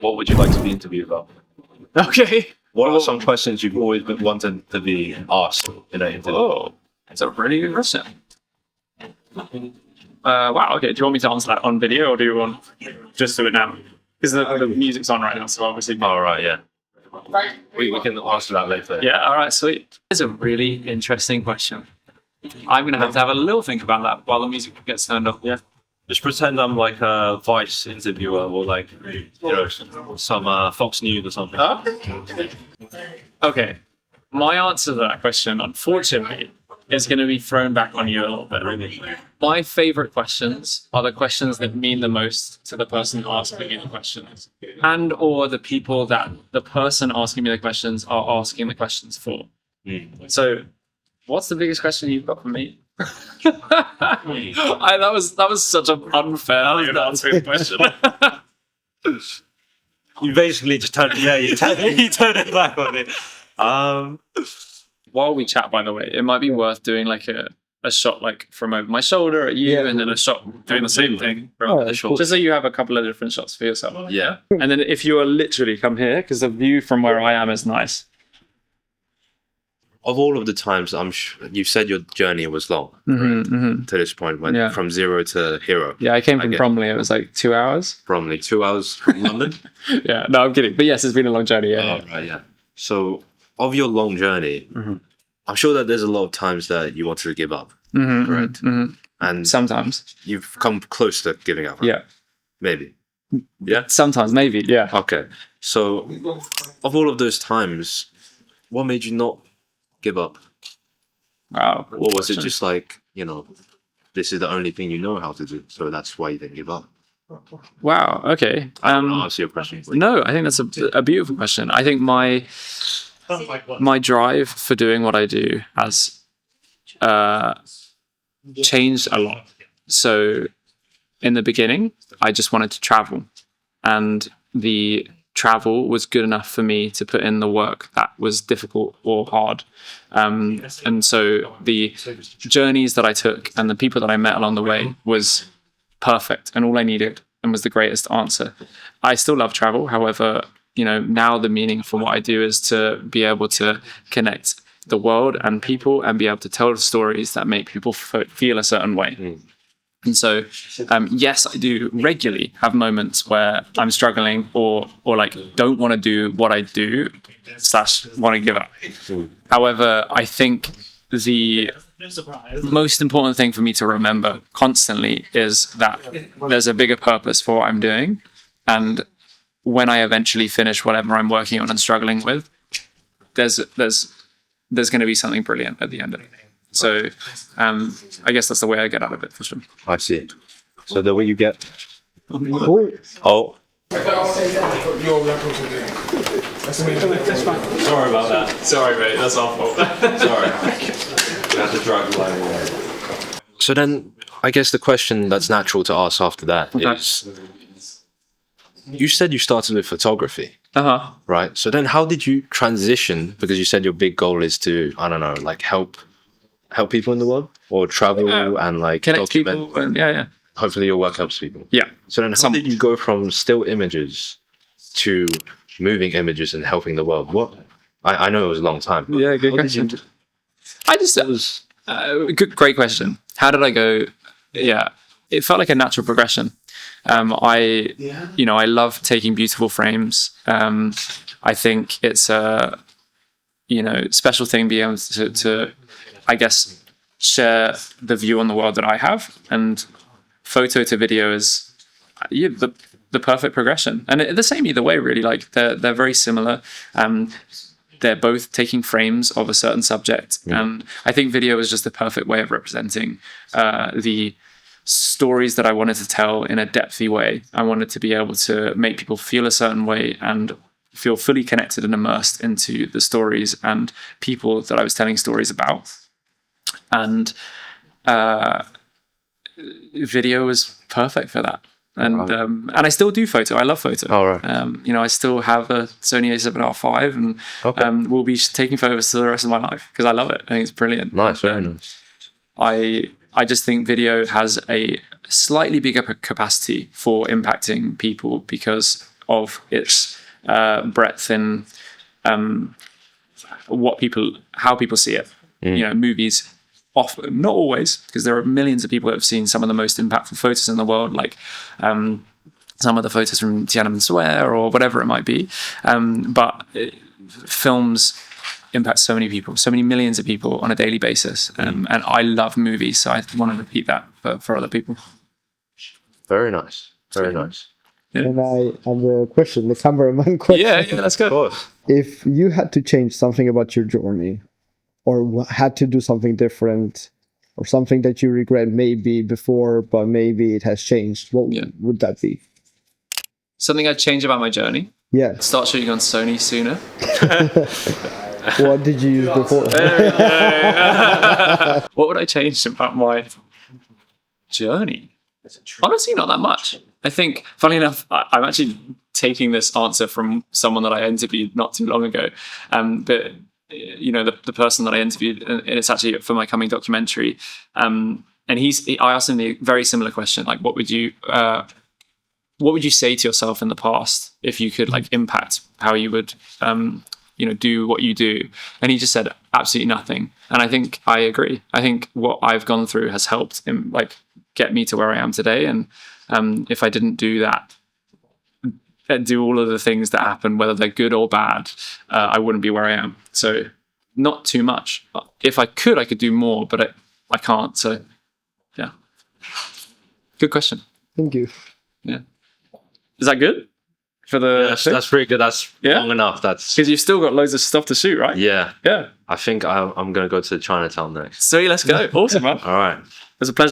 What would you like to be interviewed about? Okay. What are some questions you've always been wanting to be asked in an interview? Oh, that's a really good question. Wow. Okay. Do you want me to answer that on video, or do you want just do it now? Because the music's on right now, so obviously. All right, yeah. We can answer that later. Yeah. All right. Sweet. It's a really interesting question. I'm gonna have a little think about that while the music gets turned off. Yeah. Just pretend I'm like a Vice interviewer or like, some Fox News or something. Okay. My answer to that question, unfortunately, is going to be thrown back on you a little bit. My favorite questions are the questions that mean the most to the person asking me the questions, and or the people that the person asking me the questions are asking the questions for. So, what's the biggest question you've got for me? That was such an unfair way of answering the question. You basically just turned it back on it. While we chat, by the way, it might be worth doing like a shot like from over my shoulder at you, and then a shot doing the same thing from over the shoulder, just so you have a couple of different shots for yourself. Yeah. And then if you are literally come here, because the view from where I am is nice. Of all of the times, you said your journey was long to this point, from zero to hero. Yeah, I came from Bromley. It was like 2 hours. Bromley, 2 hours from London. Yeah, no, I'm kidding. But yes, it's been a long journey. Yeah. Oh, right, yeah. So, of your long journey, I'm sure that there's a lot of times that you wanted to give up, right? And sometimes you've come close to giving up. Right? Yeah. Maybe. Yeah. Sometimes, maybe. Yeah. Okay. So, of all of those times, what made you not give up? Wow. Or was it just like, this is the only thing you know how to do, so that's why you didn't give up? Wow. Okay. I'll answer your question. No, I think that's a beautiful question. I think my drive for doing what I do has changed a lot. So in the beginning, I just wanted to travel, and the travel was good enough for me to put in the work that was difficult or hard. And so the journeys that I took and the people that I met along the way was perfect, and all I needed, and was the greatest answer. I still love travel. However, now the meaning for what I do is to be able to connect the world and people, and be able to tell stories that make people feel a certain way. And so, yes, I do regularly have moments where I'm struggling or like don't want to do what I do / want to give up. However, I think the most important thing for me to remember constantly is that there's a bigger purpose for what I'm doing. And when I eventually finish whatever I'm working on and struggling with, there's going to be something brilliant at the end of it. So I guess that's the way I get out of it, for sure. I see. So the way you get... Oh. Sorry about that. Sorry, mate. That's our fault. Sorry. We have to drive the line away. So then, I guess the question that's natural to ask after that is... You said you started with photography. Right? So then how did you transition? Because you said your big goal is to, I don't know, like help people in the world, or travel and like connect document. people. And, yeah. Hopefully your work helps people. Yeah. So then how did you go from still images to moving images and helping the world? What? I know it was a long time. Yeah, good question. Great question. How did I go? Yeah, it felt like a natural progression. I love taking beautiful frames. I think it's a, special thing being able to, I guess, share the view on the world that I have. And photo to video is the perfect progression. And the same either way, really. Like they're very similar. They're both taking frames of a certain subject. And I think video is just the perfect way of representing the stories that I wanted to tell in a depthy way. I wanted to be able to make people feel a certain way and feel fully connected and immersed into the stories and people that I was telling stories about. And video was perfect for that. And I still do photo. I love photo. Oh, right. I still have a Sony A7R5, and will be taking photos for the rest of my life because I love it. I think it's brilliant. Nice, very nice. I just think video has a slightly bigger capacity for impacting people because of its breadth in how people see it. You know, movies often, not always, because there are millions of people that have seen some of the most impactful photos in the world, like some of the photos from Tiananmen Square or whatever it might be. But films impact so many people, so many millions of people on a daily basis. And I love movies, so I want to repeat that for other people. Very nice. Very nice. Yeah. And I have a question, the cameraman question. Yeah, let's go. Of course. If you had to change something about your journey, or had to do something different, or something that you regret maybe before, but maybe it has changed, what would that be? Something I'd change about my journey? Yeah. Start shooting on Sony sooner. What did you use before? What would I change about my journey? Honestly, not that much. I think, funnily enough, I'm actually taking this answer from someone that I interviewed not too long ago. But you know, the person that I interviewed, and it's actually for my coming documentary. And I asked him the very similar question, like, what would you say to yourself in the past if you could like impact how you would, you know, do what you do? And he just said absolutely nothing. And I think I agree. I think what I've gone through has helped him like get me to where I am today. And if I didn't do that, do all of the things that happen, whether they're good or bad, I wouldn't be where I am. So not too much. If I could do more, but I can't. So yeah. Good question. Thank you. Yeah. Is that good? For the That's pretty good. That's long enough. That's because you've still got loads of stuff to shoot, right? Yeah. Yeah. I think I'm going to go to Chinatown next. So let's go. Awesome, man. All right. It was a pleasure.